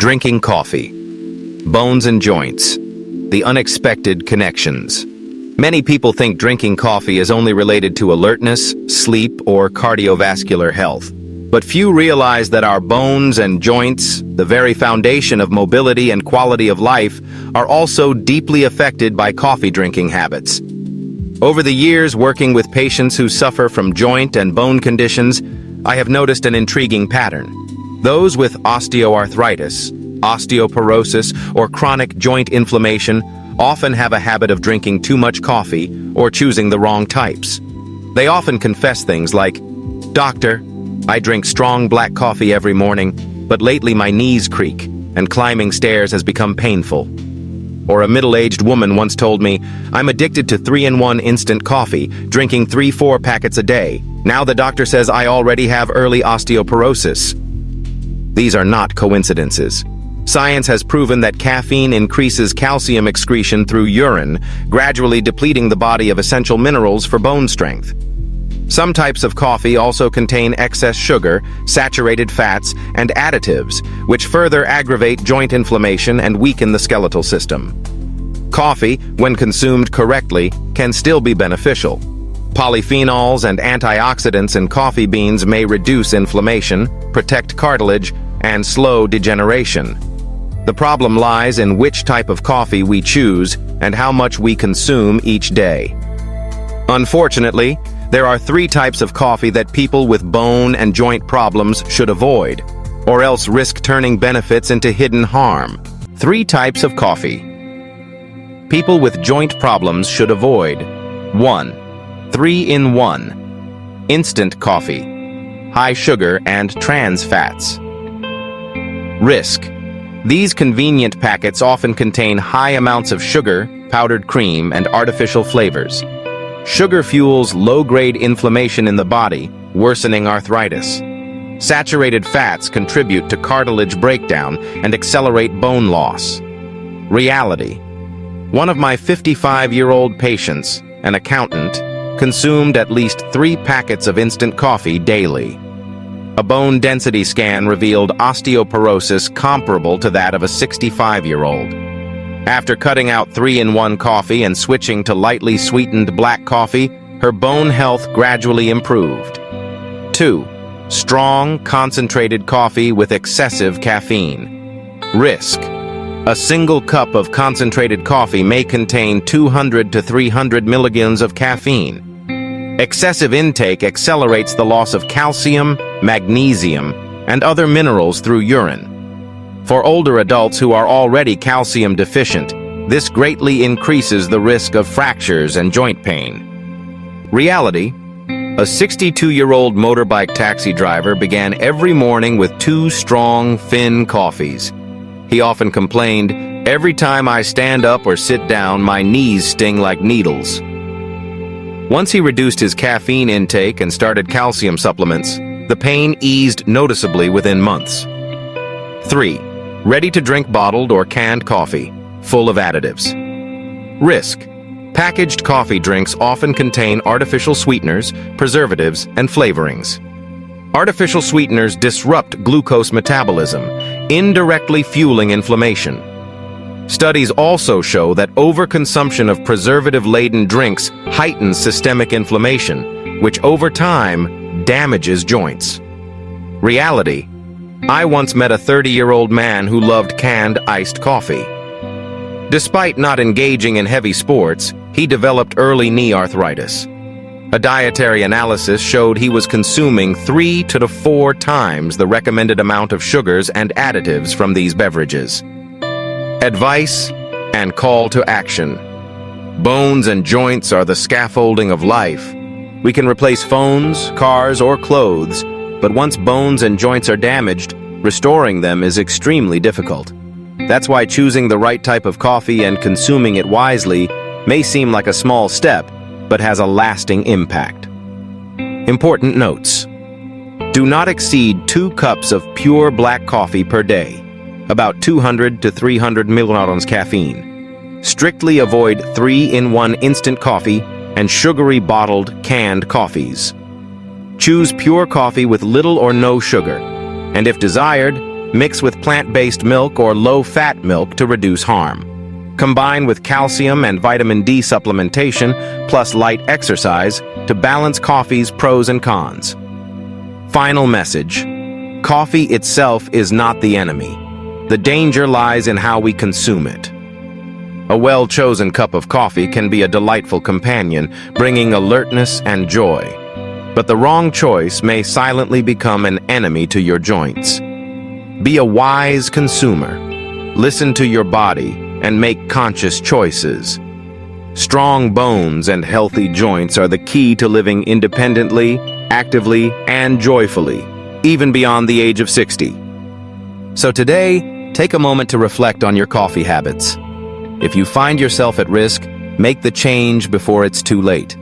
Drinking coffee. Bones and joints. The unexpected connections. Many people think drinking coffee is only related to alertness, sleep, or cardiovascular health. But few realize that our bones and joints, the very foundation of mobility and quality of life, are also deeply affected by coffee drinking habits. Over the years working with patients who suffer from joint and bone conditions, I have noticed an intriguing pattern. Those with osteoarthritis, osteoporosis, or chronic joint inflammation often have a habit of drinking too much coffee or choosing the wrong types. They often confess things like, "Doctor, I drink strong black coffee every morning, but lately my knees creak and climbing stairs has become painful." Or a middle-aged woman once told me, "I'm addicted to 3-in-1 instant coffee, drinking 3-4 packets a day. Now the doctor says I already have early osteoporosis." These are not coincidences. Science has proven that caffeine increases calcium excretion through urine, gradually depleting the body of essential minerals for bone strength. Some types of coffee also contain excess sugar, saturated fats, and additives, which further aggravate joint inflammation and weaken the skeletal system. Coffee, when consumed correctly, can still be beneficial. Polyphenols and antioxidants in coffee beans may reduce inflammation, protect cartilage, and slow degeneration. The problem lies in which type of coffee we choose and how much we consume each day. Unfortunately, there are 3 types of coffee that people with bone and joint problems should avoid, or else risk turning benefits into hidden harm. 3 types of coffee people with joint problems should avoid. 1. 3-in-1. Instant coffee. High sugar and trans fats. Risk. These convenient packets often contain high amounts of sugar, powdered cream, and artificial flavors. Sugar fuels low-grade inflammation in the body, worsening arthritis. Saturated fats contribute to cartilage breakdown and accelerate bone loss. Reality. One of my 55-year-old patients, an accountant, consumed at least 3 packets of instant coffee daily. A bone density scan revealed osteoporosis comparable to that of a 65-year-old. After cutting out 3-in-1 coffee and switching to lightly sweetened black coffee, her bone health gradually improved. 2. Strong, concentrated coffee with excessive caffeine. Risk. A single cup of concentrated coffee may contain 200 to 300 milligrams of caffeine. Excessive intake accelerates the loss of calcium, magnesium, and other minerals through urine. For older adults who are already calcium deficient, this greatly increases the risk of fractures and joint pain. Reality. A 62-year-old motorbike taxi driver began every morning with 2 strong, thin coffees. He often complained, "Every time I stand up or sit down, my knees sting like needles." Once he reduced his caffeine intake and started calcium supplements, the pain eased noticeably within months. 3. Ready-to-drink bottled or canned coffee, full of additives. Risk. Packaged coffee drinks often contain artificial sweeteners, preservatives, and flavorings. Artificial sweeteners disrupt glucose metabolism, indirectly fueling inflammation. Studies also show that overconsumption of preservative-laden drinks heightens systemic inflammation, which over time damages joints. Reality. I once met a 30-year-old man who loved canned iced coffee. Despite not engaging in heavy sports, he developed early knee arthritis. A dietary analysis showed he was consuming 3 to 4 times the recommended amount of sugars and additives from these beverages. Advice and call to action. Bones and joints are the scaffolding of life. We can replace phones, cars, or clothes, but once bones and joints are damaged, restoring them is extremely difficult. That's why choosing the right type of coffee and consuming it wisely may seem like a small step, but has a lasting impact. Important notes. Do not exceed 2 cups of pure black coffee per day, about 200 to 300 milligrams caffeine. Strictly avoid 3-in-1 instant coffee and sugary bottled canned coffees. Choose pure coffee with little or no sugar, and if desired, Mix with plant-based milk or low-fat milk to reduce harm. Combine with calcium and vitamin D supplementation plus light exercise to balance coffee's pros and cons. Final message: coffee itself is not the enemy. The danger lies in how we consume it. A well-chosen cup of coffee can be a delightful companion, bringing alertness and joy. But the wrong choice may silently become an enemy to your joints. Be a wise consumer. Listen to your body and make conscious choices. Strong bones and healthy joints are the key to living independently, actively, and joyfully, even beyond the age of 60. So today, take a moment to reflect on your coffee habits. If you find yourself at risk, make the change before it's too late.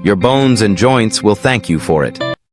Your bones and joints will thank you for it.